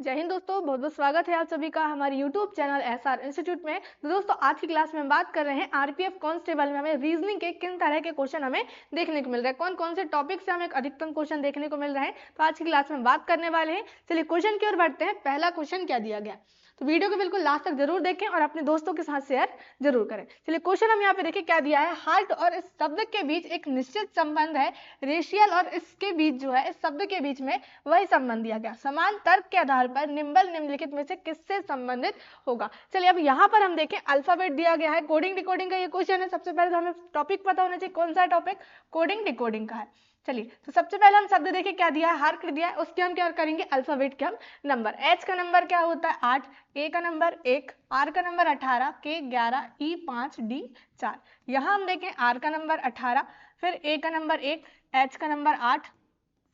जय हिंद दोस्तों, बहुत बहुत स्वागत है आप सभी का हमारे YouTube चैनल SR इंस्टीट्यूट में। तो दोस्तों आज की क्लास में हम बात कर रहे हैं आरपीएफ कांस्टेबल में हमें रीजनिंग के किन तरह के क्वेश्चन हमें देखने को मिल रहे हैं, कौन कौन से टॉपिक से हमें अधिकतम क्वेश्चन देखने को मिल रहे हैं। तो आज की क्लास में बात करने वाले हैं। चलिए क्वेश्चन की ओर बढ़ते हैं। पहला क्वेश्चन क्या दिया गया, तो वीडियो को बिल्कुल लास्ट तक जरूर देखें और अपने दोस्तों के साथ शेयर जरूर करें। चलिए क्वेश्चन हम यहाँ पे देखें क्या दिया है। हार्ट और इस शब्द के बीच एक निश्चित संबंध है, रेशियल और इसके बीच जो है, इस शब्द के बीच में वही संबंध दिया गया। समान तर्क के आधार पर निम्नलिखित में से किससे संबंधित होगा। चलिए अब यहाँ पर हम देखें अल्फाबेट दिया गया है, कोडिंग डिकोडिंग का ये क्वेश्चन है। सबसे पहले तो हमें टॉपिक पता होना चाहिए, कौन सा टॉपिक, कोडिंग डिकोडिंग का है। चलिए तो सबसे पहले हम शब्द देखें क्या दिया है, हार्ट दिया है, उसके हम क्या करेंगे, अल्फाबेट के हम नंबर। एच का नंबर क्या होता है 8, ए का नंबर 1, आर का नंबर 18, के 11, ई 5, डी 4। यहाँ हम देखें आर का नंबर 18, फिर ए का नंबर 1, एच का नंबर 8,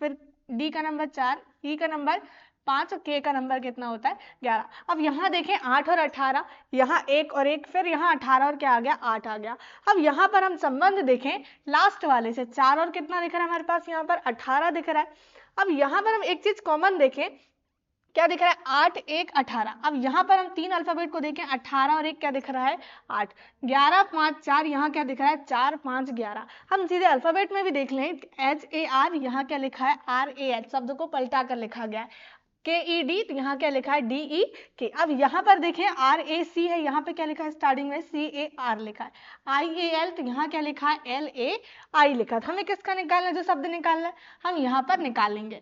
फिर डी का नंबर 4, ई का नंबर 5 और के का नंबर कितना होता है 11। अब यहाँ देखें 8 और 18, यहाँ 1 और 1, फिर यहाँ 18 और क्या आ गया 8 आ गया। अब यहाँ पर हम संबंध देखें लास्ट वाले से, 4 और कितना दिख रहा है हमारे पास, यहाँ पर 18 दिख रहा है। अब यहाँ पर हम एक चीज कॉमन देखें, क्या दिख रहा है 8 1 18। अब यहाँ पर हम तीन अल्फाबेट को देखें, 18 और 1 क्या दिख रहा है 8, 11 5 4, यहाँ क्या दिख रहा है 4 5 11। हम सीधे अल्फाबेट में भी देख लें, HAR, यहाँ क्या लिखा है RAH, शब्द को पलटा कर लिखा गया है। KED, तो यहाँ क्या लिखा है DEK। अब यहाँ पर देखें RAC है, यहाँ पे क्या लिखा है स्टार्टिंग में CAR लिखा है। IAL, तो यहाँ क्या लिखा है LAI लिखा है। हमें किसका निकालना है, जो शब्द निकालना है हम यहाँ पर निकाल लेंगे,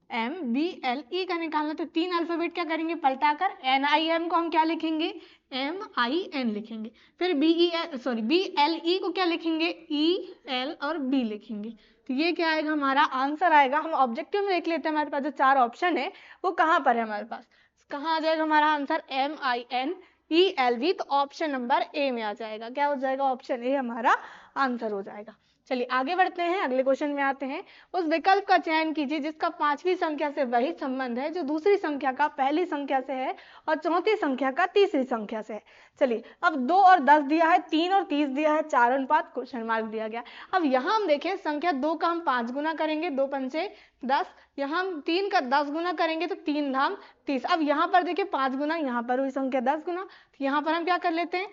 NIMBLE का निकालना। तो तीन अल्फाबेट क्या करेंगे पलटाकर, NIM को हम क्या लिखेंगे MIN लिखेंगे, फिर BLE को क्या लिखेंगे EL और B लिखेंगे। तो ये क्या आएगा हमारा आंसर आएगा। हम ऑब्जेक्टिव में देख लेते हैं, हमारे पास जो चार ऑप्शन है वो कहाँ पर है हमारे पास, कहाँ आ जाएगा हमारा आंसर MINELV। तो ऑप्शन नंबर ए में आ जाएगा, क्या हो जाएगा ऑप्शन ए हमारा आंसर हो जाएगा। चलिए आगे बढ़ते हैं, अगले क्वेश्चन में आते हैं। उस विकल्प का चयन कीजिए जिसका पांचवी संख्या से वही संबंध है जो दूसरी संख्या का पहली संख्या से है और चौथी संख्या का तीसरी संख्या से है। चलिए अब 2 और 10 दिया है, 3 और 30 दिया है, 4 अनुपात क्वेश्चन मार्क दिया गया। अब यहाँ हम देखें संख्या 2 का हम 5 गुना करेंगे, 2 पंचे 10, यहाँ हम 3 का 10 गुना करेंगे तो 3 धाम 30। अब यहाँ पर देखिए 5 गुना, यहाँ पर हुई संख्या 10 गुना, तो यहाँ पर हम क्या कर लेते हैं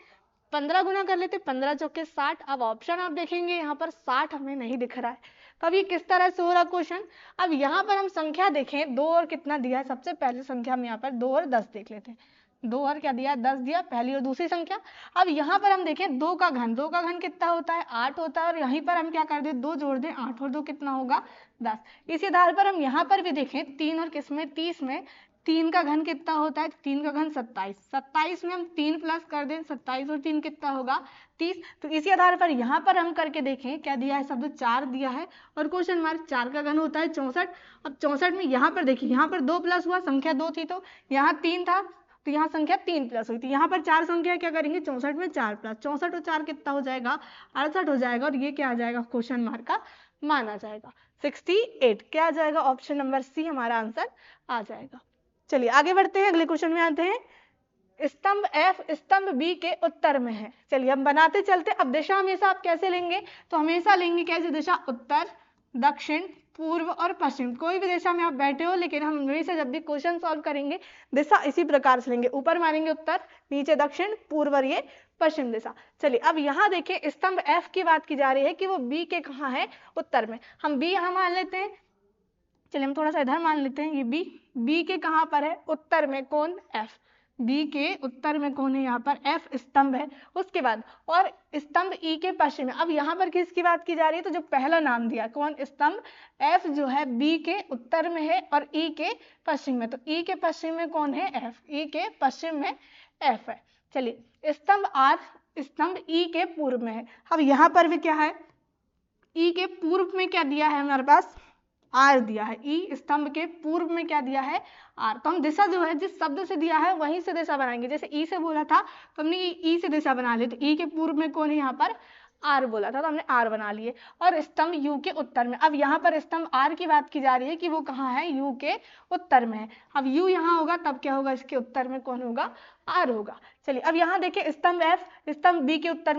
15 गुना कर लेते, 15 चौके 60। अब ऑप्शन आप देखेंगे यहाँ पर 60 हमें नहीं दिख रहा है, तब ये किस तरह से हो रहा क्वेश्चन। अब यहाँ पर हम संख्या देखें 2 और कितना दिया है, सबसे पहले संख्या हम यहाँ पर 2 और 10 देख लेते हैं। 2 और क्या दिया 10 दिया, पहली और दूसरी संख्या। अब यहाँ पर हम देखें 2 का घन, 2 का घन कितना होता है 8 होता है, और यहीं पर हम क्या कर दें 2 जोड़ दें, 8 और 2 कितना होगा 10। इसी आधार पर हम यहाँ पर भी देखें 3 और किस में 30 में, 3 का घन कितना होता है 3 का घन 27, 27 में हम 3 प्लस कर दें, 27 और 3 कितना होगा 30। तो इसी आधार पर यहाँ पर हम करके देखें क्या दिया है, शब्द 4 दिया है और क्वेश्चन मार्क, 4 का घन होता है 64। अब 64 में यहाँ पर देखिए, यहाँ पर 2 प्लस हुआ, संख्या 2 थी तो यहाँ 3 था, तो यहाँ संख्या 3 प्लस हुई थी, यहाँ पर 4 संख्या क्या करेंगे 64 में 4 प्लस, 64 और 4 कितना हो जाएगा 68 हो जाएगा, और ये क्या आ जाएगा क्वेश्चन मार्क का माना जाएगा 68। क्या आ जाएगा ऑप्शन नंबर सी हमारा आंसर आ जाएगा। चलिए आगे बढ़ते हैं, अगले क्वेश्चन में आते हैं। स्तंभ F स्तंभ B के उत्तर में है। चलिए हम बनाते चलते। अब दिशा हमेशा आप कैसे लेंगे, तो हमेशा लेंगे कैसे दिशा, उत्तर दक्षिण पूर्व और पश्चिम। कोई भी दिशा में आप बैठे हो, लेकिन हम हमेशा जब भी क्वेश्चन सॉल्व करेंगे दिशा इसी प्रकार से लेंगे, ऊपर मानेंगे उत्तर, नीचे दक्षिण, पूर्व और ये पश्चिम दिशा। चलिए अब यहाँ देखिए स्तंभ F की बात की जा रही है कि वो B के कहाँ है उत्तर में, हम B यहाँ मान लेते हैं। चलिए हम थोड़ा सा इधर मान लेते हैं, ये बी के कहाँ पर है उत्तर में, कौन F, बी के उत्तर में कौन है यहाँ पर F स्तंभ है। उसके बाद और स्तंभ E के पश्चिम में। अब यहाँ पर किसकी बात की जा रही है, तो जो पहला नाम दिया कौन, स्तंभ F जो है B के उत्तर में है और E के पश्चिम में, तो E के पश्चिम में कौन है F, E के पश्चिम में F है। चलिए स्तंभ R स्तंभ E के पूर्व में है। अब यहाँ पर भी क्या है, E के पूर्व में क्या दिया है हमारे पास आर दिया है, ई स्तंभ के पूर्व में क्या दिया है आर। तो हम दिशा जो है जिस शब्द से दिया है वहीं से दिशा बनाएंगे, जैसे ई से बोला था तो हमने ई से दिशा बना ली, तो ई के पूर्व में कौन है यहाँ पर आर बोला था तो हमने आर बना लिए, और स्तंभ यू के उत्तर में। अब यहाँ पर स्तंभ आर की बात की जा रही है कि वो कहाँ है, यू के उत्तर में है। अब यू यहाँ होगा तब क्या होगा, इसके उत्तर में कौन होगा आर होगा। चलिए अब यहाँ देखिए स्तंभ एफ, स्तंभ बी के उत्तर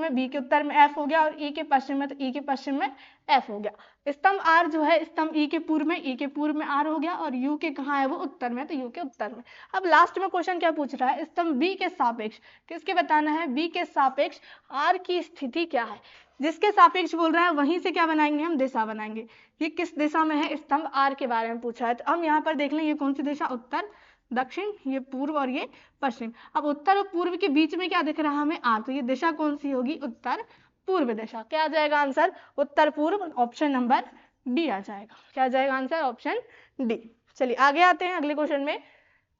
में एफ हो गया, और ई के पश्चिम में, तो ई के पश्चिम में एफ हो गया। स्तंभ आर जो है स्तंभ ई के पूर्व में आर हो गया, और यू के कहाँ है वो उत्तर में, तो यू के उत्तर में। अब लास्ट में क्वेश्चन क्या पूछ रहा है, स्तंभ बी के सापेक्ष, किसके बताना है, बी के सापेक्ष आर की स्थिति क्या है। जिसके सापेक्ष बोल रहा है वहीं से क्या बनाएंगे हम, दिशा बनाएंगे। ये किस दिशा में है, स्तंभ आर के बारे में पूछा है, तो हम यहाँ पर देख लें ये कौन सी दिशा, उत्तर, दक्षिण, ये पूर्व और ये पश्चिम। अब उत्तर और पूर्व के बीच में क्या दिख रहा है हमें, आर, तो ये दिशा कौन सी होगी, उत्तर पूर्व दिशा। क्या आ जाएगा आंसर, उत्तर पूर्व, ऑप्शन नंबर डी आ जाएगा। क्या आ जाएगा आंसर, ऑप्शन डी। चलिए आगे आते हैं अगले क्वेश्चन में।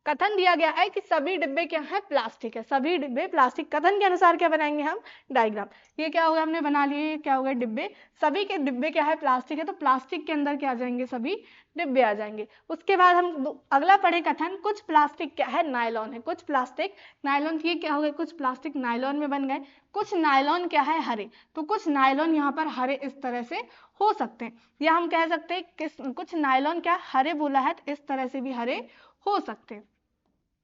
कथन दिया गया है कि सभी डिब्बे क्या है, प्लास्टिक है, सभी डिब्बे प्लास्टिक। कथन के अनुसार क्या बनाएंगे हम, डायग्राम। ये क्या होगा, हमने बना लिए, क्या होगा, डिब्बे, सभी के डिब्बे क्या है, प्लास्टिक है, तो प्लास्टिक के अंदर क्या आ जाएंगे, सभी डिब्बे आ जाएंगे। उसके बाद हम अगला पढ़े कथन, कुछ प्लास्टिक क्या है, नायलॉन है, कुछ प्लास्टिक नायलॉन, ये क्या हो गए, कुछ प्लास्टिक नायलॉन में बन गए। कुछ नायलॉन क्या है, हरे, तो कुछ नायलॉन यहाँ पर हरे इस तरह से हो सकते हैं, या हम कह सकते हैं कुछ नायलॉन क्या हरे बोला है, तो इस तरह से भी हरे हो सकते हैं,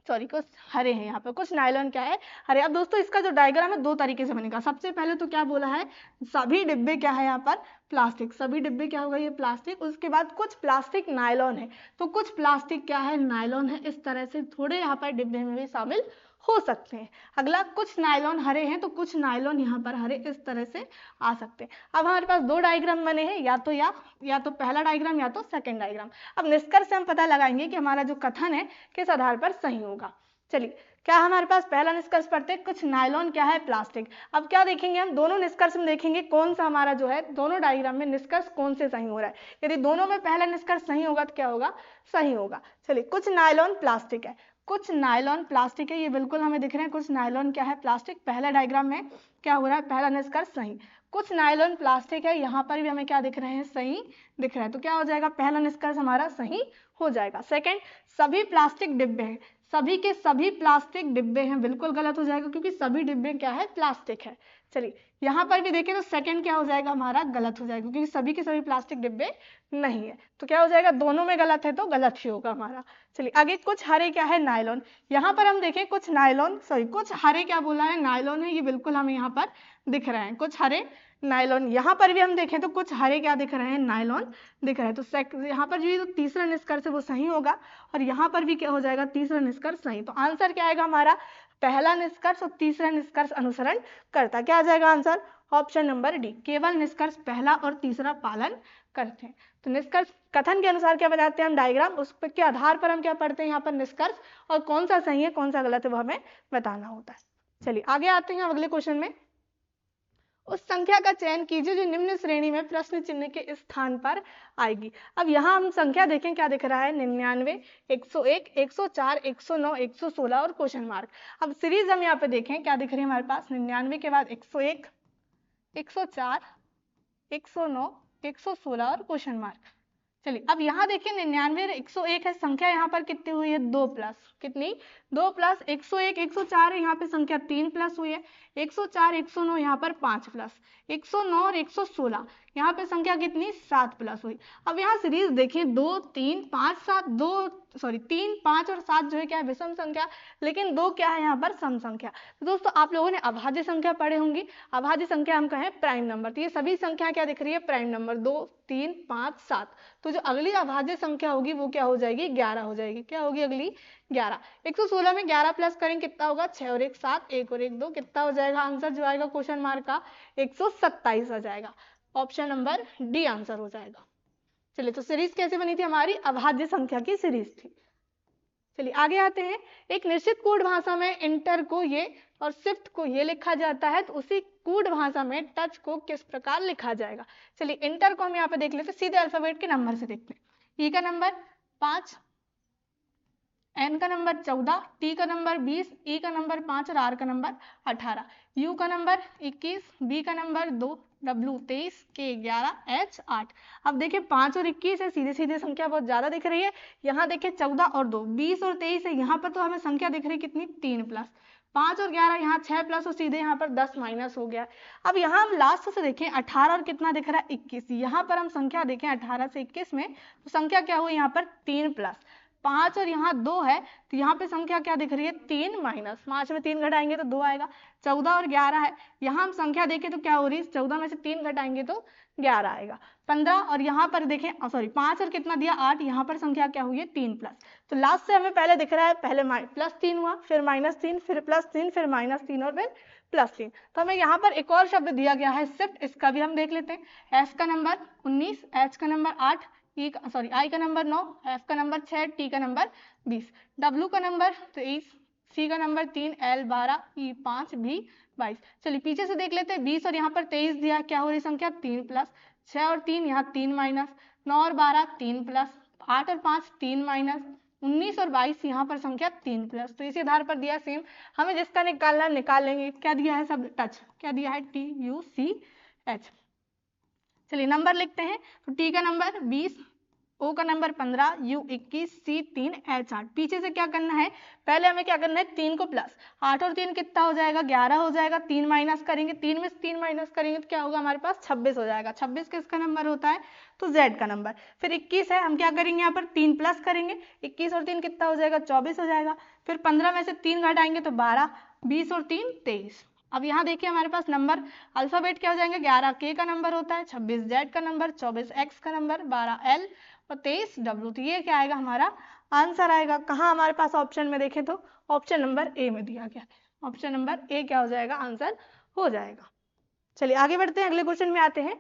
सॉरी कुछ हरे हैं यहाँ पर, कुछ नायलॉन क्या है, हरे। अब दोस्तों इसका जो डायग्राम है दो तरीके से बनेगा। सबसे पहले तो क्या बोला है, सभी डिब्बे क्या है यहाँ पर, प्लास्टिक, सभी डिब्बे क्या होगा, ये प्लास्टिक। उसके बाद कुछ प्लास्टिक नायलॉन है, तो कुछ प्लास्टिक क्या है, नायलॉन है, इस तरह से थोड़े यहाँ पर डिब्बे में भी शामिल हो सकते हैं। अगला, कुछ नायलॉन हरे हैं, तो कुछ नायलॉन यहाँ पर हरे इस तरह से आ सकते हैं। अब हमारे पास दो डायग्राम बने हैं, या तो पहला डायग्राम या तो सेकंड डायग्राम। अब निष्कर्ष से हम पता लगाएंगे कि हमारा जो कथन है किस आधार पर सही होगा। चलिए क्या हमारे पास पहला निष्कर्ष पढ़ते हैं, कुछ नायलॉन क्या है, प्लास्टिक। अब क्या देखेंगे हम, दोनों निष्कर्ष में देखेंगे कौन सा हमारा जो है, दोनों डायग्राम में निष्कर्ष कौन से सही हो रहा है। यदि दोनों में पहला निष्कर्ष सही होगा तो क्या होगा, सही होगा। चलिए कुछ नायलॉन प्लास्टिक है, कुछ नायलॉन प्लास्टिक है, ये बिल्कुल हमें दिख रहे हैं, कुछ नायलॉन क्या है, प्लास्टिक। पहला डायग्राम में क्या हो रहा है, पहला निष्कर्ष सही, कुछ नायलॉन प्लास्टिक है, यहाँ पर भी हमें क्या दिख रहे हैं, सही दिख रहा है, तो क्या हो जाएगा, पहला निष्कर्ष हमारा सही हो जाएगा। सेकंड, सभी प्लास्टिक डिब्बे हैं, सभी के सभी प्लास्टिक डिब्बे हैं, बिल्कुल गलत हो जाएगा, क्योंकि सभी डिब्बे क्या है, प्लास्टिक है। चलिए यहाँ पर भी देखें तो सेकंड क्या हो जाएगा हमारा, गलत हो जाएगा, क्योंकि सभी के सभी प्लास्टिक डिब्बे नहीं है, तो क्या हो जाएगा, दोनों में गलत है तो गलत ही होगा हमारा। चलिए आगे, कुछ हरे क्या है, नायलॉन। यहाँ पर हम देखें कुछ नायलॉन, सॉरी कुछ हरे क्या बोला है, नायलॉन है, ये बिल्कुल हमें यहाँ पर दिख रहे हैं, कुछ हरे नायलॉन। यहाँ पर भी हम देखें तो कुछ हरे क्या दिख रहे हैं, नायलॉन दिख रहा है, तो यहाँ पर जो तीसरा निष्कर्ष है वो सही होगा, और यहाँ पर भी क्या हो जाएगा, तीसरा निष्कर्ष सही। तो आंसर क्या आएगा हमारा, पहला निष्कर्ष और तीसरा निष्कर्ष अनुसरण करता। क्या आ जाएगा आंसर, ऑप्शन नंबर डी, केवल निष्कर्ष पहला और तीसरा पालन करते हैं। तो निष्कर्ष कथन के अनुसार क्या बनाते हैं हम, डायग्राम, उस के आधार पर हम क्या पढ़ते हैं यहाँ पर निष्कर्ष, और कौन सा सही है कौन सा गलत है वो हमें बताना होता है। चलिए आगे आते हैं अगले क्वेश्चन में। उस संख्या का चयन कीजिए जो निम्न श्रेणी में प्रश्न चिन्ह के स्थान पर आएगी। अब यहाँ हम संख्या देखें, क्या दिख रहा है, 99, 101, 104, 109, 116 और क्वेश्चन मार्क। अब सीरीज हम यहाँ पे देखें क्या दिख रही है हमारे पास, 99 के बाद 101, 104, 109, 116 और क्वेश्चन मार्क। चलिए अब यहाँ देखिए 99 और 101 है, संख्या यहाँ पर कितनी हुई है, 2 प्लस, कितनी, 2 प्लस। 101, 104 है, यहाँ पे संख्या 3 प्लस हुई है। 104, 109 यहाँ पर 5 प्लस। 109 और 116 यहाँ पे संख्या कितनी, 7 प्लस हुई। अब यहाँ सीरीज देखिए 2, 3, 5, 7, 3, 5 और 7 जो है क्या है, विषम संख्या, लेकिन 2 क्या है यहाँ पर, सम संख्या। तो दोस्तों आप लोगों ने अभाज्य संख्या पढ़े होंगी, अभाज्य संख्या हम कहें प्राइम नंबर, तो ये सभी संख्या क्या दिख रही है, प्राइम नंबर, 2, 3, 5, 7। तो जो अगली अभाज्य संख्या होगी वो क्या हो जाएगी, 11 हो जाएगी। क्या होगी अगली, 11। 116 में 11 प्लस करेंगे कितना होगा, 6 और 1 7, 1 और 1 2, कितना हो जाएगा आंसर जो आएगा क्वेश्चन मार्क का, 127 आ जाएगा। ऑप्शन नंबर डी आंसर हो जाएगा। चलिए तो सीरीज कैसे बनी थी हमारी, अभाज्य संख्या की सीरीज थी। चलिए आगे आते हैं। एक निश्चित कोड भाषा में इंटर को ये और शिफ्ट को ये लिखा जाता है, तो उसी कोड भाषा में टच को किस प्रकार लिखा जाएगा। चलिए इंटर को हम यहाँ पे देख लेते हैं, सीधे अल्फाबेट के नंबर से देखते हैं। ई का नंबर 5, एन का नंबर 14, टी का नंबर 20, ई का नंबर 5 और आर का नंबर 18, यू का नंबर 21, बी का नंबर 2, डब्ल्यू 23, के 11, एच 8। अब देखिए 5 और 21 है, सीधे सीधे संख्या बहुत ज्यादा दिख रही है। यहाँ देखिए 14 और 2, 20 और 23 है, यहाँ पर तो हमें संख्या दिख रही है कितनी, 3 प्लस। 5 और 11 यहाँ 6 प्लस और सीधे यहाँ पर 10 माइनस हो गया। अब यहाँ हम लास्ट से देखें 18 और कितना दिख रहा है, 21। यहाँ पर हम संख्या देखें 18 से 21 में, तो संख्या क्या हुई यहाँ पर 3 प्लस। 5 और यहाँ 2 है, तो यहाँ पे संख्या क्या दिख रही है, 3 माइनस 5 में 3 घटाएंगे तो 2 आएगा। 14 और 11 है, यहाँ हम संख्या देखें तो क्या हो रही है, 14 में से 3 घटाएंगे तो 11 आएगा। 15 और यहाँ पर देखें, सॉरी 5 और कितना दिया 8, यहाँ पर संख्या क्या हुई है 3 प्लस। तो लास्ट से हमें पहले दिख रहा है, पहले +3 हुआ, फिर -3, फिर +3, फिर -3 और फिर +3। तो हमें यहाँ पर एक और शब्द दिया गया है शिफ्ट, इसका भी हम देख लेते हैं। एस का नंबर 19, एच का नंबर 8, आई का नंबर 9, एफ का नंबर 6, टी का नंबर 20, डब्ल्यू का नंबर 23, सी का नंबर 3, एल 12, ई 5, भी 22। चलिए पीछे से देख लेते हैं, 20 और यहाँ पर 23 दिया, क्या हो रही संख्या 3 प्लस, 6 और 3 यहाँ 3 माइनस, 9 और 12 3 प्लस, 8 और 5 3 माइनस, 19 और 22 यहाँ पर संख्या 3 प्लस। तो इसी आधार पर दिया सेम, हमें जिसका निकालना निकाल लेंगे। क्या दिया है सब टच, क्या दिया है TUCH। चलिए नंबर लिखते हैं, तो टी का नंबर 20, ओ का नंबर 15, यू 21, सी 3, एच 8। पीछे से क्या करना है, पहले हमें क्या करना है 3 को प्लस, 8 और 3 कितना हो जाएगा 11 हो जाएगा, 3 माइनस करेंगे, 3 में से 3 माइनस करेंगे तो क्या होगा हमारे पास 26 हो जाएगा। 26 किसका नंबर होता है, तो जेड का नंबर। फिर 21 है, हम क्या करेंगे यहाँ पर 3 प्लस करेंगे, 21 और 3 कितना हो जाएगा 24 हो जाएगा। फिर 15 में से 3 घटाएंगे तो 12, 20 और 3 23। अब यहाँ देखिए हमारे पास नंबर अल्फाबेट क्या हो जाएंगे, 11 के का नंबर होता है, 26 जेड का नंबर, 24 एक्स का नंबर, 12 एल और 23 डब्ल्यू। तो ये क्या आएगा हमारा आंसर आएगा। कहाँ हमारे पास ऑप्शन में देखें तो ऑप्शन नंबर ए में दिया गया है। ऑप्शन नंबर ए क्या हो जाएगा, आंसर हो जाएगा। चलिए आगे बढ़ते हैं, अगले क्वेश्चन में आते हैं।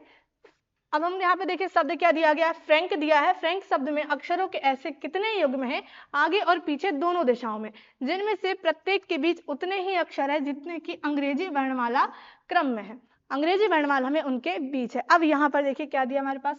अब हम यहाँ पे देखें शब्द क्या दिया गया है, फ्रैंक दिया है। फ्रैंक शब्द में अक्षरों के ऐसे कितने युग्म हैं आगे और पीछे दोनों दिशाओं में, जिनमें से प्रत्येक के बीच उतने ही अक्षर है जितने की अंग्रेजी वर्णमाला क्रम में है। अंग्रेजी वर्णमाला में उनके बीच है। अब यहाँ पर देखिए क्या दिया हमारे पास,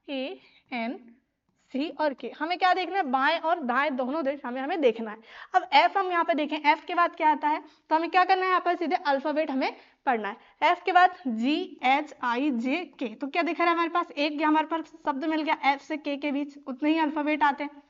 FRANC और के। हमें क्या देखना है, बाएं और दाएं दोनों दिशा हमें देखना है। अब एफ हम यहाँ पे देखें, एफ के बाद क्या आता है, तो हमें क्या करना है यहाँ पर सीधे अल्फाबेट हमें पढ़ना है। एफ के बाद GHIJK। तो क्या दिख रहा है हमारे पास, एक हमारे पास शब्द मिल गया, एफ से के बीच उतने ही अल्फाबेट आते हैं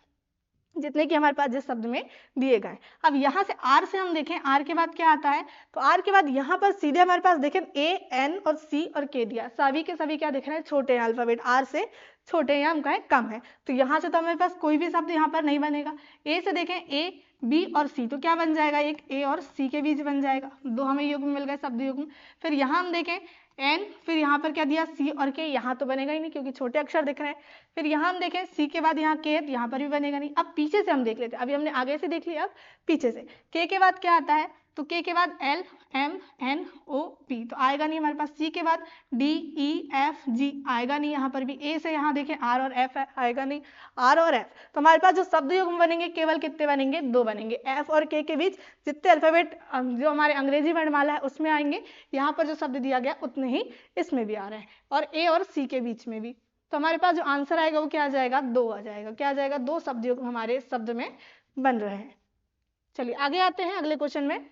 जितने कि हमारे पास जिस शब्द में दिए गए। अब यहाँ से आर से हम देखें, आर के बाद क्या आता है, तो आर के बाद यहाँ पर सीधे हमारे पास देखें AN और C और K दिया, सभी के सभी क्या दिख रहे हैं, छोटे हैं अल्फाबेट, आर से छोटे हैं, हम कहें कम है। तो यहाँ से तो हमारे पास कोई भी शब्द यहाँ पर नहीं बनेगा। ए से देखें A, B और C, तो क्या बन जाएगा, एक A और C के बीच बन जाएगा, दो हमें युग्म मिल गए, शब्द युग्म। फिर यहाँ हम देखें N, फिर यहाँ पर क्या दिया C और K, यहाँ तो बनेगा ही नहीं क्योंकि छोटे अक्षर दिख रहे हैं। फिर यहाँ हम देखें C के बाद यहाँ K, यहाँ पर भी बनेगा नहीं। अब पीछे से हम देख लेते हैं, अभी हमने आगे से देख लिया, अब पीछे से K के बाद क्या आता है, तो K के बाद L M N O P, तो आएगा नहीं हमारे पास। C के बाद D E F G आएगा नहीं, यहाँ पर भी A से यहाँ देखें R और F आएगा नहीं, R और F। तो हमारे पास जो शब्द युग्म बनेंगे केवल कितने बनेंगे, दो बनेंगे। F और K के बीच जितने अल्फाबेट जो हमारे अंग्रेजी वर्णमाला है उसमें आएंगे, यहाँ पर जो शब्द दिया गया उतने ही इसमें भी आ रहे हैं, और A और C के बीच में भी। तो हमारे पास जो आंसर आएगा वो क्या आ जाएगा, 2 आ जाएगा। क्या आ जाएगा, 2 शब्द युग्म हमारे शब्द में बन रहे हैं। चलिए आगे आते हैं अगले क्वेश्चन में।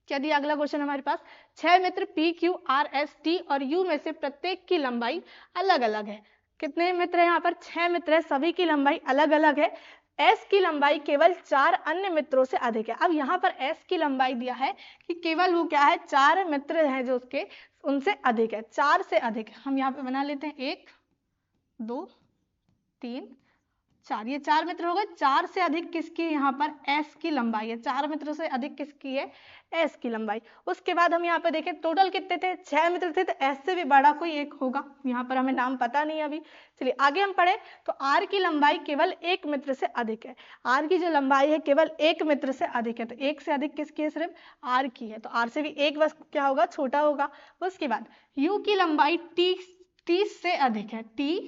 क्या दिया अगला क्वेश्चन हमारे पास, 6 मित्र P Q R S T और U में से प्रत्येक की लंबाई अलग अलग है। कितने मित्र हैं यहाँ पर, 6 मित्र है, सभी की लंबाई अलग अलग है। S की लंबाई केवल 4 अन्य मित्रों से अधिक है। अब यहाँ पर S की लंबाई दिया है कि केवल वो क्या है, 4 मित्र हैं जो उसके उनसे अधिक है, 4 से अधिक है। हम यहाँ पे बना लेते हैं 1 2 3 4, ये 4 मित्र हो गए। 4 से अधिक किसकी यहाँ पर, S की लंबाई है। 4 मित्रों से अधिक किसकी है, S की लंबाई। उसके बाद हम यहाँ पे देखें टोटल कितने थे, 6 मित्र थे, तो S से भी बड़ा कोई एक होगा, यहाँ पर हमें नाम पता नहीं अभी। चलिए आगे हम पढ़े, तो R की लंबाई केवल एक मित्र से अधिक है। R की जो लंबाई है केवल एक मित्र से अधिक है, तो एक से अधिक किसकी है, सिर्फ R की है, तो R से भी एक बस क्या होगा, छोटा होगा। उसके बाद U की लंबाई T से अधिक है, T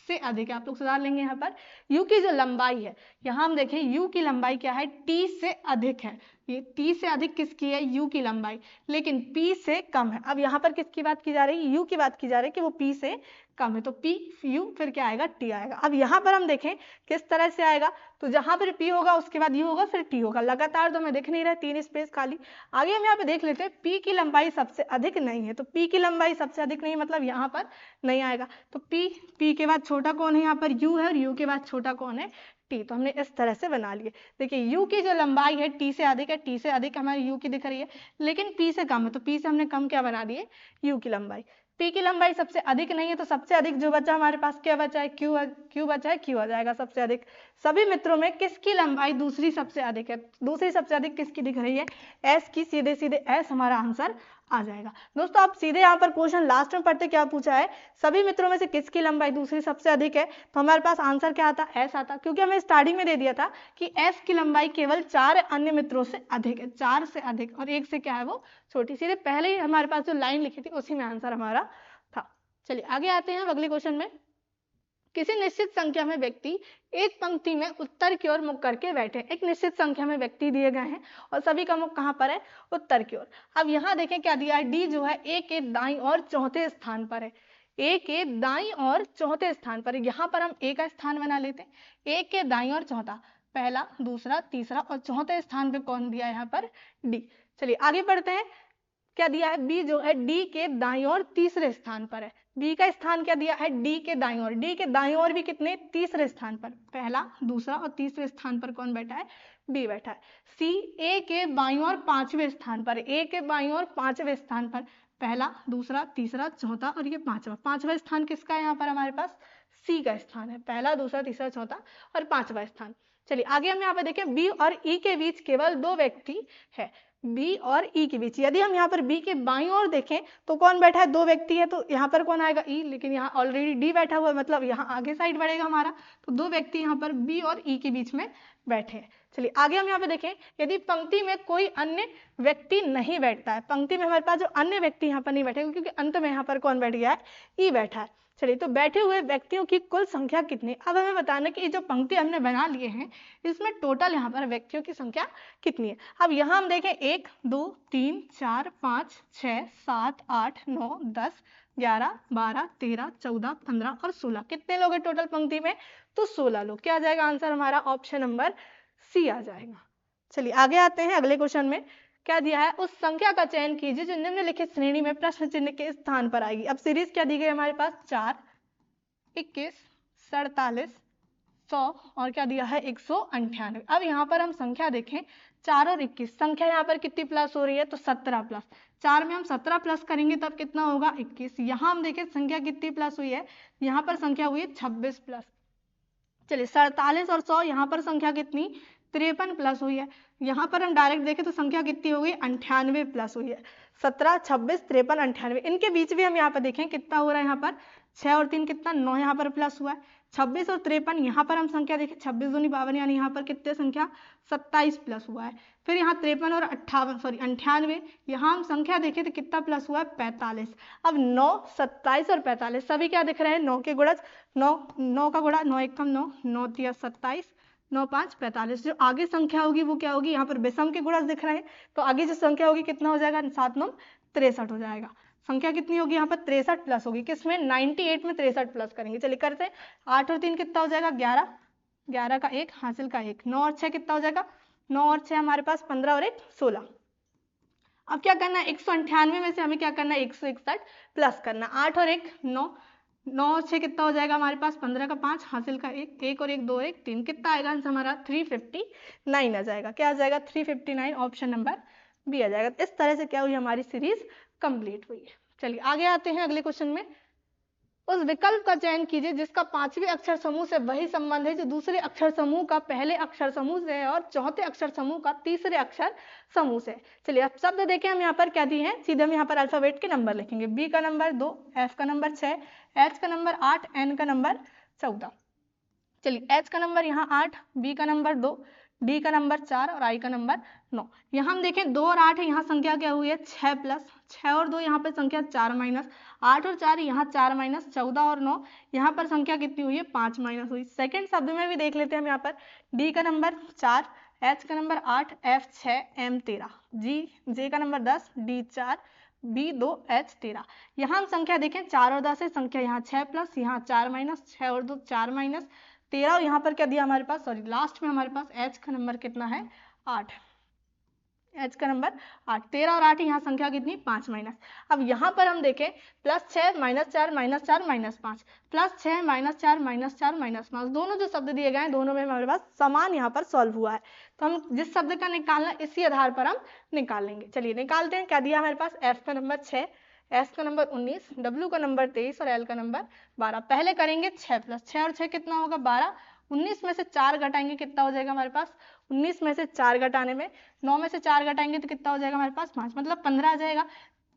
से अधिक है, आप लोग सुधार लेंगे यहाँ पर। U की जो लंबाई है, यहाँ हम देखें U की लंबाई क्या है, T से अधिक है। ये T से अधिक किसकी है, U की लंबाई, लेकिन P से कम है। अब यहाँ पर किसकी बात की जा रही है, U की बात की जा रही है कि वो P से कम है, तो P U फिर क्या आएगा, T आएगा। अब यहाँ पर हम देखें किस तरह से आएगा, तो जहाँ पर P होगा उसके बाद U होगा फिर T होगा, लगातार तो हमें दिख नहीं रहा, 3 स्पेस खाली। आगे हम यहाँ पे देख लेते हैं, P की लंबाई सबसे अधिक नहीं है, तो P की लंबाई सबसे अधिक नहीं मतलब यहाँ पर नहीं आएगा। तो P के बाद छोटा कौन है, यहाँ पर U है, और U के बाद छोटा कौन है, T। तो हमने इस तरह से बना लिए। देखिए U की जो लंबाई है T से अधिक है, T से अधिक हमारी U की दिख रही है, लेकिन P से कम है, तो P से हमने कम क्या बना दिए, U की लंबाई। P की लंबाई सबसे अधिक नहीं है, तो सबसे अधिक जो बचा हमारे पास क्या बचा है, Q बचा है, Q आ जाएगा सबसे अधिक। सभी मित्रों में किसकी लंबाई दूसरी सबसे अधिक है, दूसरी सबसे अधिक किसकी दिख रही है, S की, सीधे सीधे S हमारा आंसर आ जाएगा। दोस्तों आप सीधे यहाँ पर क्वेश्चन लास्ट में पढ़ते क्या पूछा है, सभी मित्रों में से किसकी लंबाई दूसरी सबसे अधिक है, तो हमारे पास आंसर क्या आता, S आता, क्योंकि हमें स्टार्टिंग में दे दिया था कि S की लंबाई केवल 4 अन्य मित्रों से अधिक है, 4 से अधिक, और 1 से क्या है वो छोटी। सीधे पहले ही हमारे पास जो लाइन लिखी थी उसी में आंसर हमारा था। चलिए आगे आते हैं अगले क्वेश्चन में। किसी निश्चित संख्या में व्यक्ति एक पंक्ति में उत्तर की ओर मुख करके बैठे। एक निश्चित संख्या में व्यक्ति दिए गए हैं और सभी का मुख कहाँ पर है, उत्तर की ओर। अब यहाँ देखें क्या दिया है, डी जो है ए के दाईं और चौथे स्थान पर है, ए के दाईं और चौथे स्थान पर। यहाँ पर हम ए का स्थान बना लेते हैं, ए के दाईं और चौथा, पहला, दूसरा, तीसरा, और चौथे स्थान पे कौन दिया है यहाँ पर, डी। चलिए आगे बढ़ते हैं, क्या दिया है, बी जो है डी के दाईं ओर तीसरे स्थान पर है। बी का स्थान क्या दिया है, डी के दाईं ओर। डी के दाईं ओर भी कितने, तीसरे स्थान पर, पहला, दूसरा और तीसरे स्थान पर कौन बैठा है, बी बैठा है। सी ए के बाईं ओर पांचवें स्थान पर, ए के बाईं ओर पांचवें स्थान पर, पहला, दूसरा, तीसरा, चौथा और ये पांचवा। पांचवा स्थान किसका है यहाँ पर हमारे पास, सी का स्थान है, पहला, दूसरा, तीसरा, चौथा और पांचवा स्थान। चलिए आगे हम यहाँ पे देखें, बी और ई के बीच केवल 2 व्यक्ति है। बी और ई के बीच, यदि हम यहाँ पर बी के बाईं ओर देखें तो कौन बैठा है, 2 व्यक्ति है, तो यहाँ पर कौन आएगा, ई, लेकिन यहाँ ऑलरेडी डी बैठा हुआ है, मतलब यहाँ आगे साइड बढ़ेगा हमारा, तो 2 व्यक्ति यहाँ पर बी और ई के बीच में बैठे हैं। चलिए आगे हम यहाँ पे देखें, यदि पंक्ति में कोई अन्य व्यक्ति नहीं बैठता है, पंक्ति में हमारे पास जो अन्य व्यक्ति यहाँ पर नहीं बैठे, क्योंकि अंत में यहाँ पर कौन बैठ गया है, ई बैठा है। चलिए तो बैठे हुए व्यक्तियों की कुल संख्या कितनी, अब हमें बताना कि जो पंक्ति हमने बना लिए हैं इसमें टोटल यहाँ पर व्यक्तियों की संख्या कितनी है। अब यहाँ हम देखें 1 2 3 4 5 6 7 8 9 10 11 12 13 14 15 और 16, कितने लोग हैं टोटल पंक्ति में, तो 16 लोग। क्या आ जाएगा आंसर हमारा, ऑप्शन नंबर सी आ जाएगा। चलिए आगे आते हैं अगले क्वेश्चन में, क्या दिया है, उस संख्या का चयन कीजिए जो निम्नलिखित श्रेणी में प्रश्न चिन्ह के स्थान पर आएगी। अब सीरीज क्या दी गई हमारे पास, 4, 21, 47, 100 और क्या दिया है 198। अब यहाँ पर हम संख्या देखें, 4 और 21, संख्या यहाँ पर कितनी प्लस हो रही है, तो 17 प्लस, 4 में हम 17 प्लस करेंगे तब कितना होगा 21। यहाँ हम देखें संख्या कितनी प्लस हुई है, यहाँ पर संख्या हुई है 26 प्लस। चलिए 47 और 100, यहाँ पर संख्या कितनी 53 प्लस हुई है। यहाँ पर हम डायरेक्ट देखें तो संख्या कितनी हो गई 98 प्लस हुई है। 17, 26, 53, 98, इनके बीच भी हम यहाँ पर देखें कितना हो रहा है, यहाँ पर 6 और 3 कितना 9, यहाँ पर प्लस हुआ है। 26 और 53, यहाँ पर हम संख्या देखें 26 दूनी 52, यानी यहाँ पर कितने संख्या 27 प्लस हुआ है। फिर यहाँ 53 और 98, यहाँ हम संख्या देखें तो कितना प्लस हुआ है 45। अब 9, 27 और 45 सभी क्या दिख रहे हैं, 9 के गुणज, 9 का गुणा, 9 एकम 9, 9 तिया 27, 9 5 45। जो आगे संख्या होगी वो क्या होगी, यहाँ पर विषम के गुणज दिख रहे हैं, तो आगे जो संख्या होगी कितना हो जाएगा, 7 9 63 हो जाएगा। संख्या कितनी होगी यहाँ पर 63 प्लस होगी, किसमें 98 में 63 प्लस करेंगे। चलिए करते हैं, 8 और 3 कितना हो जाएगा 11, 11 का 1 हासिल का 1, 9 और 6 कितना हो जाएगा, 9 और 6 हमारे पास 15 और 1 16। अब क्या करना है, 198 में से हमें क्या करना है 161 प्लस करना, 8 और 1 9, 9 और 6 कितना हो जाएगा हमारे पास 15 का 5 हासिल का 1, 1 और 1 2 और 1 3, कितना आएगा आंसर हमारा 359 आ जाएगा। क्या आ जाएगा 359, ऑप्शन नंबर बी आ जाएगा। इस तरह से क्या हुई हमारी सीरीज कंप्लीट हुई है। चलिए आगे आते हैं अगले क्वेश्चन में, उस विकल्प का चयन कीजिए जिसका 5वें अक्षर समूह से वही संबंध है जो दूसरे अक्षर समूह का पहले अक्षर समूह से है और चौथे अक्षर समूह का तीसरे अक्षर समूह से। चलिए अब शब्द देखें, हम यहाँ पर क्या दिए हैं, सीधे हम यहाँ पर अल्फाबेट के नंबर लिखेंगे। बी का नंबर 2, एफ का नंबर 6, एच का नंबर 8, एन का नंबर 14। चलिए एच का नंबर यहाँ 8, बी का नंबर 2, डी का नंबर 4 और आई का नंबर 9। यहाँ हम देखें 2 और 8 है, यहाँ संख्या क्या हुई है 6 प्लस, 6 और 2 यहाँ पर संख्या 4 माइनस, 8 और 4 यहाँ 4 माइनस, 14 और 9 यहाँ पर संख्या कितनी हुई है 5 माइनस हुई। सेकंड शब्द में भी देख लेते हैं हम यहाँ पर, डी का नंबर 4, एच का नंबर 8, एफ 6, एम 13, जे का नंबर 10, डी 4, बी 2, एच 13। यहाँ हम संख्या देखें 4 और 10 है, संख्या यहाँ 6 प्लस, यहाँ 4 माइनस, 6 और 2 4 माइनस 13, और यहाँ पर क्या दिया हमारे पास, सॉरी लास्ट में हमारे पास एच का नंबर कितना है 8, एच का नंबर 8, 13 और 8 यहाँ संख्या कितनी 5 माइनस। अब यहाँ पर हम देखें +6 -4 -4 -5, +6 -4 -4 -5, दोनों जो शब्द दिए गए हैं दोनों में हमारे पास समान यहाँ पर सॉल्व हुआ है, तो हम जिस शब्द का निकालना इसी आधार पर हम निकाल लेंगे। चलिए निकालते हैं, क्या दिया हमारे पास, एफ का नंबर 6, एस का नंबर 19, डब्ल्यू का नंबर 23 और एल का नंबर 12। पहले करेंगे 6 प्लस 6 और 6 कितना होगा 12। 19 में से 4 घटाएंगे कितना हो जाएगा हमारे पास, 19 में से 4 घटाने में 9 में से 4 घटाएंगे तो कितना हो जाएगा हमारे पास 5, मतलब 15 आ जाएगा।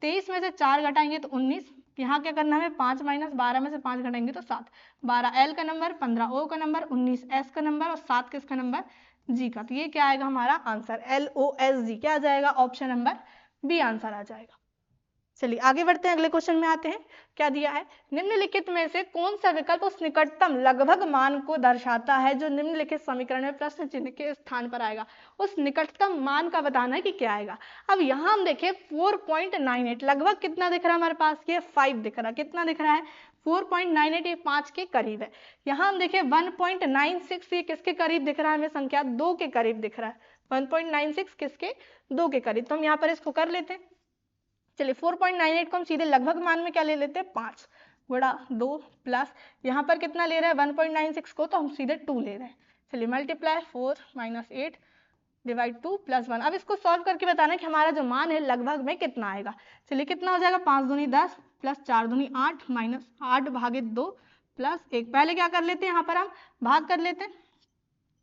23 में से 4 घटाएंगे तो 19, यहाँ क्या करना है 5 माइनस 12 में से 5 घटाएंगे तो 7। 12 एल का नंबर, 15 ओ का नंबर, 19 एस का नंबर और 7 किसका नंबर जी का। तो ये क्या आएगा हमारा आंसर LOSG, क्या आ जाएगा ऑप्शन नंबर बी आंसर आ जाएगा। चलिए आगे बढ़ते हैं, अगले क्वेश्चन में आते हैं। क्या दिया है, निम्नलिखित में से कौन सा विकल्प उस निकटतम लगभग मान को दर्शाता है जो निम्नलिखित समीकरण में प्रश्न चिन्ह के स्थान पर आएगा। उस निकटतम मान का बताना है कि क्या आएगा। अब यहाँ हम देखें 4.98 लगभग कितना दिख रहा है हमारे पास, ये 5 दिख रहा है, कितना दिख रहा है 4.98, ये 5 के करीब है। यहाँ हम देखें 1.96, ये किसके करीब दिख रहा है हमें, संख्या 2 के करीब दिख रहा है। 1.96 किसके, 2 के करीब। तो हम यहाँ पर इसको कर लेते हैं। चलिए 4.98 को हम सीधे लगभग मान में क्या ले लेते हैं 5 गुणा 2 प्लस यहाँ पर कितना ले रहे हैं 1.96 को, तो हम सीधे 2 ले रहे हैं। चलिए मल्टीप्लाई 4 माइनस 8 डिवाइड 2 प्लस 1। अब इसको सॉल्व करके बताना है कि हमारा जो मान है लगभग में कितना आएगा। चलिए कितना हो जाएगा 5 दूनी 10 प्लस 4 दूनी 8 माइनस 8 भागे 2 प्लस 1। पहले क्या कर लेते हैं, यहाँ पर हम भाग कर लेते हैं,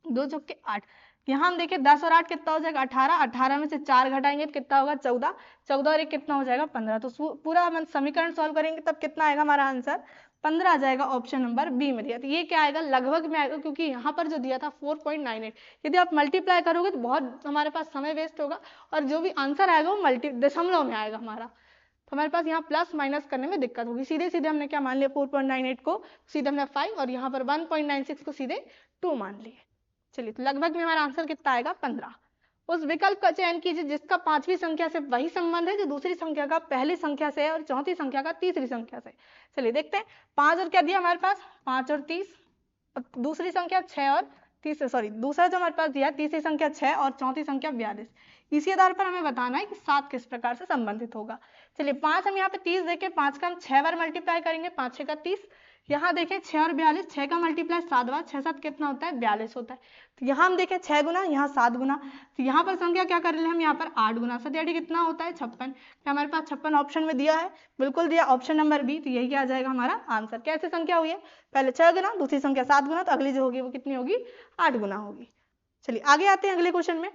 2 चौके 8। यहाँ हम देखें 10 और 8 कितना हो जाएगा 18, 18 में से 4 घटाएंगे तो कितना होगा 14, 14 और 1 कितना हो जाएगा 15। तो पूरा हम समीकरण सॉल्व करेंगे तब कितना आएगा हमारा आंसर 15 आ जाएगा, ऑप्शन नंबर बी में दिया। तो ये क्या आएगा लगभग में आएगा, क्योंकि यहाँ पर जो दिया था 4.98, यदि आप मल्टीप्लाई करोगे तो बहुत हमारे पास समय वेस्ट होगा और जो भी आंसर आएगा वो दशमलव में आएगा हमारा। तो हमारे पास यहाँ प्लस माइनस करने में दिक्कत होगी। सीधे सीधे हमने क्या मान लिया 4.98 को सीधे हमने 5 और यहाँ पर 1.96 को सीधे 2 मान लिए। चलिए तो लगभग में हमारा आंसर कितना आएगा 15। उस विकल्प का चयन कीजिए जिसका पांचवी संख्या से वही संबंध है जो दूसरी संख्या का पहली संख्या से है और चौथी संख्या का तीसरी संख्या से। चलिए देखते हैं 5 और क्या दिया हमारे पास 5 और 30, दूसरी संख्या 6 और दूसरा जो हमारे पास दिया तीसरी संख्या 6 और चौथी संख्या 42। इसी आधार पर हमें बताना है कि 7 किस प्रकार से संबंधित होगा। चलिए 5 हम यहाँ पे 30 देखें, 5 का हम 6 बार मल्टीप्लाई करेंगे, 5 6 का 30। यहाँ देखें 6 और 42, 6 का मल्टीप्लाई 7 बार, 6 7 कितना होता है 42 होता है। तो यहाँ हम देखें 6 गुना, यहाँ 7 गुना, तो यहाँ पर संख्या क्या कर रहे हैं हम यहाँ पर 8 गुना 7 कितना होता है 56। क्या हमारे पास 56 ऑप्शन में दिया है, बिल्कुल दिया, ऑप्शन नंबर बी। तो यही क्या आ जाएगा हमारा आंसर। कैसे संख्या हुई है, पहले 6 गुना, दूसरी संख्या 7 गुना, तो अगली जो होगी वो कितनी होगी 8 गुना होगी। चलिए आगे आते हैं अगले क्वेश्चन में।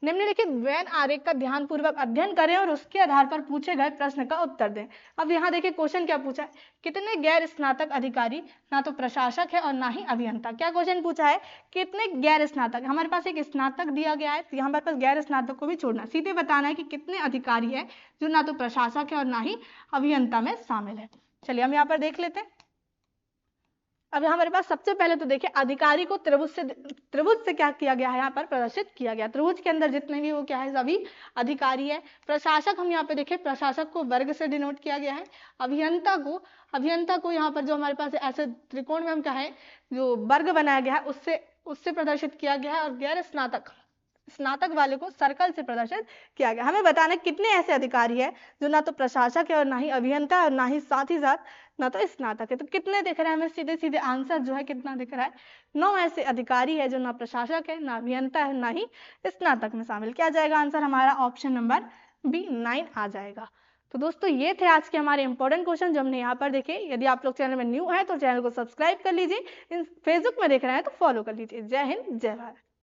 निम्नलिखित वेन आरेख का ध्यानपूर्वक अध्ययन करें और उसके आधार पर पूछे गए प्रश्न का उत्तर दें। अब यहाँ देखिए क्वेश्चन क्या पूछा है, कितने गैर स्नातक अधिकारी ना तो प्रशासक है और ना ही अभियंता। क्या क्वेश्चन पूछा है, कितने गैर स्नातक, हमारे पास एक स्नातक दिया गया है तो यहाँ हमारे पास गैर स्नातक को भी छोड़ना, सीधे बताना है कि कितने अधिकारी है जो ना तो प्रशासक है और ना ही अभियंता में शामिल है। चलिए हम यहाँ पर देख लेते हैं। अब हमारे पास सबसे पहले तो देखिए अधिकारी को त्रिभुज से क्या किया गया है, यहाँ पर प्रदर्शित किया गया। त्रिभुज के अंदर जितने भी वो क्या है सभी अधिकारी है। प्रशासक हम यहाँ पे देखें, प्रशासक को वर्ग से डिनोट किया गया है। अभियंता को यहाँ पर जो हमारे पास ऐसे त्रिकोण में हम क्या है जो वर्ग बनाया गया है उससे प्रदर्शित किया गया है। और गैर स्नातक वाले को सर्कल से प्रदर्शित किया गया। हमें बताना है कितने ऐसे अधिकारी है जो ना तो प्रशासक है और ना ही अभियंता है और ना ही साथ ही साथ ना तो स्नातक है। तो कितने दिख रहे हैं हमें, सीधे सीधे आंसर जो है कितना दिख रहा है 9 ऐसे अधिकारी है जो ना प्रशासक है, ना अभियंता है, ना ही स्नातक में शामिल। क्या जाएगा आंसर हमारा ऑप्शन नंबर बी 9 आ जाएगा। तो दोस्तों ये थे आज के हमारे इंपॉर्टेंट क्वेश्चन जो हमने यहाँ पर देखे। यदि आप लोग चैनल में न्यू है तो चैनल को सब्सक्राइब कर लीजिए, फेसबुक में देख रहे हैं तो फॉलो कर लीजिए। जय हिंद जय भारत।